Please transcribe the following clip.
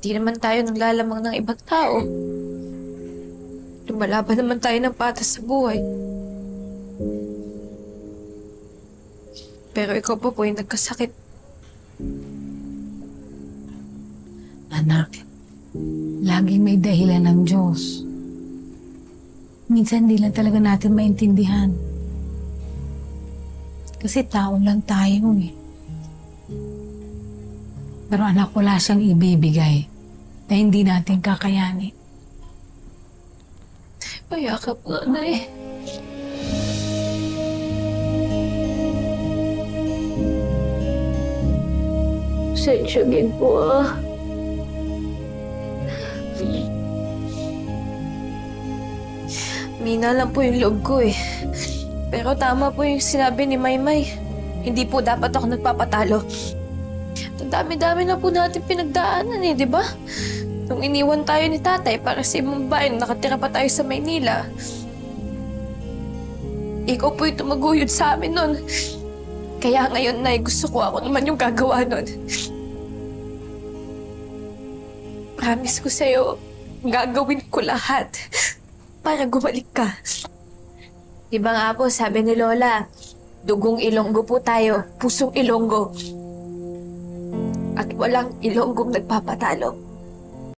Di naman tayo naglalamang ng ibang tao. Lumalaban naman tayo ng patas sa buhay. Pero ikaw pa po yung nagkasakit. Anak, laging may dahilan ng Diyos. Minsan di lang talaga natin maintindihan. Kasi tao lang tayo eh. Pero anak, wala siyang ibibigay na hindi natin kakayanin. Payakap nga, Nay. Sensyagin po ah. Mina lang po yung loob ko eh. Pero tama po yung sinabi ni Maymay. Hindi po dapat ako nagpapatalo. Ang dami-dami na po natin pinagdaanan eh, di ba? Nung iniwan tayo ni tatay para sa ibang bayan, nakatira pa tayo sa Maynila. Ikaw po yung tumaguyod sa amin nun. Kaya ngayon, Nay, gusto ko ako naman yung gagawa nun. Promise ko sa'yo, gagawin ko lahat para gumalik ka. Diba nga po, sabi ni Lola, dugong Ilonggo po tayo, pusong Ilonggo. At walang Ilonggong nagpapatalo.